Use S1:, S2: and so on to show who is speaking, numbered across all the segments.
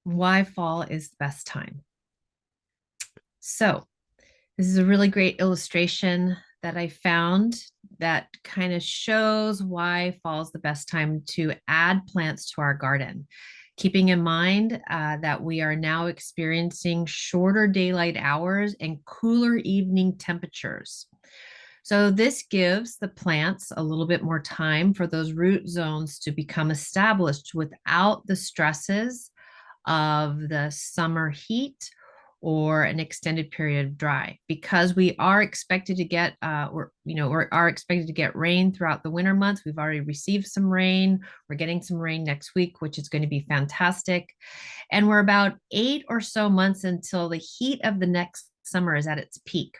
S1: why fall is the best time. So, this is a really great illustration that I found that kind of shows why fall is the best time to add plants to our garden. Keeping in mind that we are now experiencing shorter daylight hours and cooler evening temperatures. So, this gives the plants a little bit more time for those root zones to become established without the stresses of the summer heat or an extended period of dry, because we are expected to get we are expected to get rain throughout the winter months. We've already received some rain. We're getting some rain next week, which is going to be fantastic. And we're about 8 or so months until the heat of the next summer is at its peak.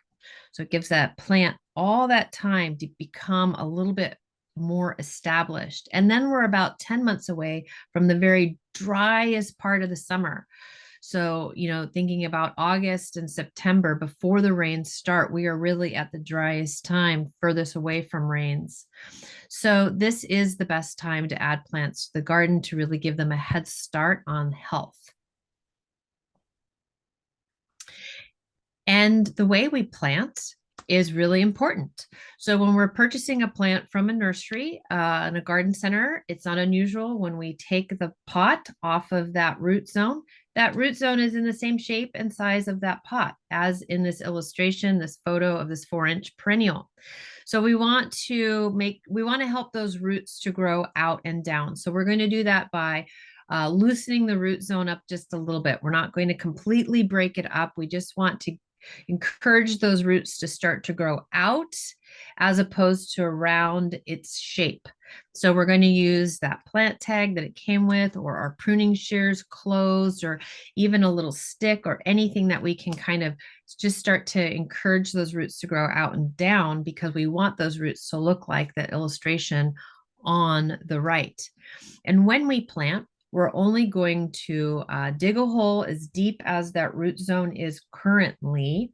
S1: So it gives that plant all that time to become a little bit more established. And then we're about 10 months away from the very driest part of the summer. So, thinking about August and September before the rains start, we are really at the driest time, furthest away from rains. So, this is the best time to add plants to the garden to really give them a head start on health. And the way we plant is really important. So when we're purchasing a plant from a nursery in a garden center, it's not unusual when we take the pot off of that root zone. That root zone is in the same shape and size of that pot as in this illustration, this photo of this 4-inch perennial. So we want to help those roots to grow out and down. So we're going to do that by loosening the root zone up just a little bit. We're not going to completely break it up. We just want to encourage those roots to start to grow out as opposed to around its shape. So we're going to use that plant tag that it came with, or our pruning shears closed, or even a little stick or anything that we can kind of just start to encourage those roots to grow out and down, because we want those roots to look like the illustration on the right. And when we plant, we're only going to dig a hole as deep as that root zone is currently.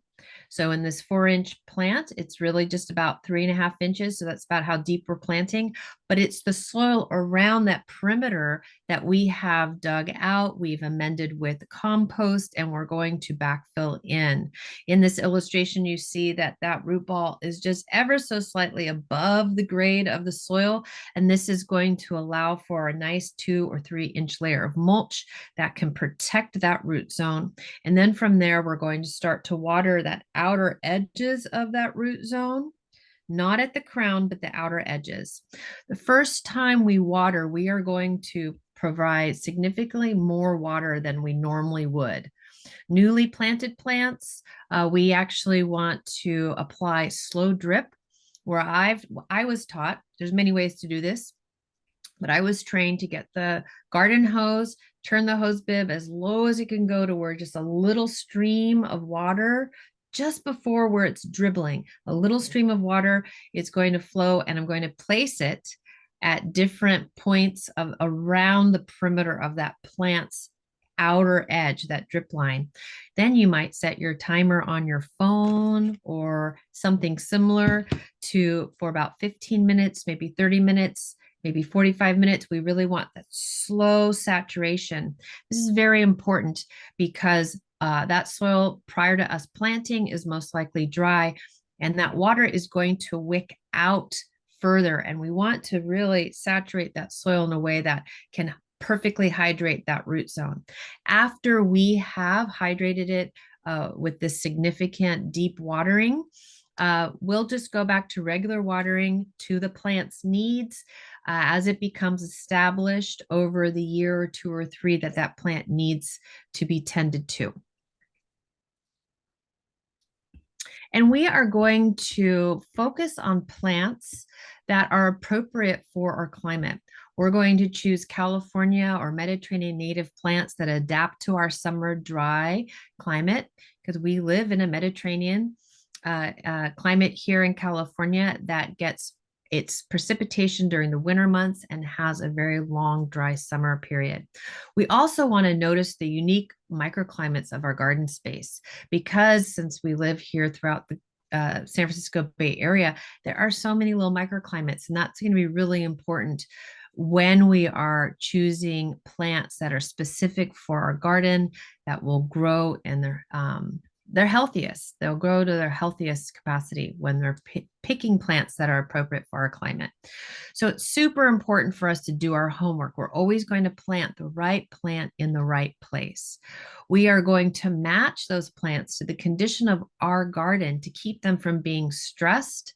S1: So in this 4-inch plant, it's really just about 3.5 inches. So that's about how deep we're planting. But it's the soil around that perimeter that we have dug out, we've amended with compost, and we're going to backfill in. In this illustration, you see that that root ball is just ever so slightly above the grade of the soil. And this is going to allow for a nice 2 or 3 inch layer of mulch that can protect that root zone. And then from there, we're going to start to water that outer edges of that root zone, not at the crown, but the outer edges. The first time we water, we are going to provide significantly more water than we normally would. Newly planted plants, we actually want to apply slow drip, where I was taught, there's many ways to do this, but I was trained to get the garden hose, turn the hose bib as low as it can go to where just a little stream of water just before where it's dribbling, a little stream of water is going to flow, and I'm going to place it at different points of around the perimeter of that plant's outer edge, that drip line. Then you might set your timer on your phone or something similar for about 15 minutes, maybe 30 minutes, maybe 45 minutes. We really want that slow saturation. This is very important because that soil prior to us planting is most likely dry, and that water is going to wick out further. And we want to really saturate that soil in a way that can perfectly hydrate that root zone. After we have hydrated it with this significant deep watering, we'll just go back to regular watering to the plant's needs as it becomes established over the year or 2 or 3 that that plant needs to be tended to. And we are going to focus on plants that are appropriate for our climate. We're going to choose California or Mediterranean native plants that adapt to our summer dry climate, because we live in a Mediterranean climate here in California that gets its precipitation during the winter months and has a very long dry summer period. We also want to notice the unique microclimates of our garden space, because since we live here throughout the San Francisco Bay Area, there are so many little microclimates, and that's going to be really important when we are choosing plants that are specific for our garden that will grow in their healthiest. They'll grow to their healthiest capacity when they're picking plants that are appropriate for our climate. So it's super important for us to do our homework. We're always going to plant the right plant in the right place. We are going to match those plants to the condition of our garden to keep them from being stressed,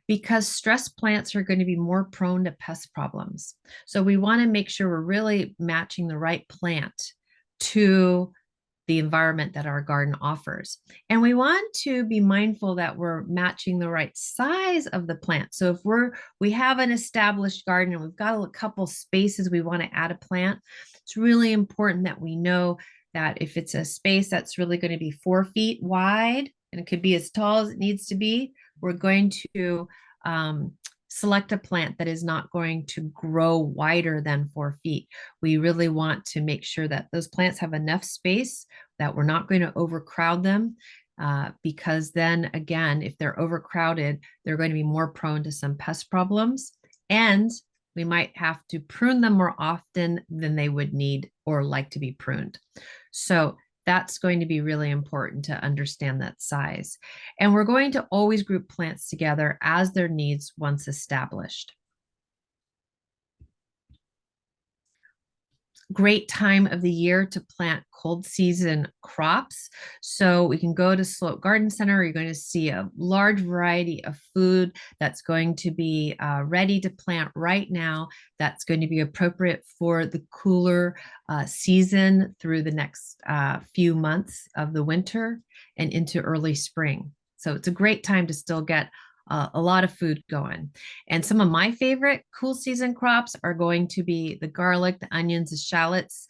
S1: because stressed plants are going to be more prone to pest problems. So we want to make sure we're really matching the right plant to the environment that our garden offers. And we want to be mindful that we're matching the right size of the plant. So if we have an established garden and we've got a couple spaces we want to add a plant, it's really important that we know that if it's a space that's really going to be 4 feet wide, and it could be as tall as it needs to be, we're going to select a plant that is not going to grow wider than 4 feet. We really want to make sure that those plants have enough space, that we're not going to overcrowd them, because then again, if they're overcrowded, they're going to be more prone to some pest problems, and we might have to prune them more often than they would need or like to be pruned. So that's going to be really important to understand that size. And we're going to always group plants together as their needs once established. Great time of the year to plant cold season crops. So we can go to Sloat Garden Center. You're going to see a large variety of food that's going to be ready to plant right now. That's going to be appropriate for the cooler season through the next few months of the winter and into early spring. So it's a great time to still get a lot of food going. And some of my favorite cool season crops are going to be the garlic, the onions, the shallots.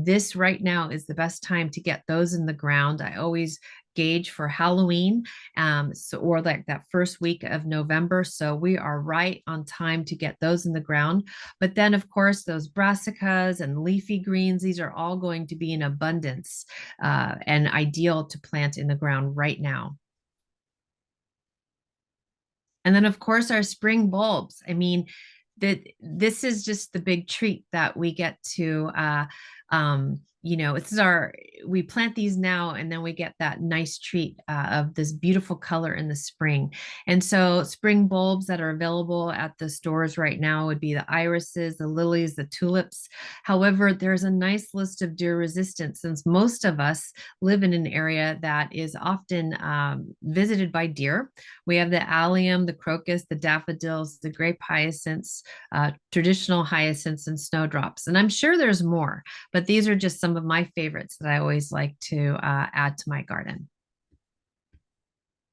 S1: This right now is the best time to get those in the ground. I always gauge for Halloween, or like that first week of November. So we are right on time to get those in the ground. But then, of course, those brassicas and leafy greens, these are all going to be in abundance and ideal to plant in the ground right now. And then, of course, our spring bulbs. I mean, this is just the big treat that we get to we plant these now, and then we get that nice treat of this beautiful color in the spring. And so spring bulbs that are available at the stores right now would be the irises, the lilies, the tulips. However, there's a nice list of deer resistant, since most of us live in an area that is often visited by deer. We have the allium, the crocus, the daffodils, the grape hyacinths, traditional hyacinths, and snowdrops. And I'm sure there's more, but these are just some of my favorites that I always like to add to my garden.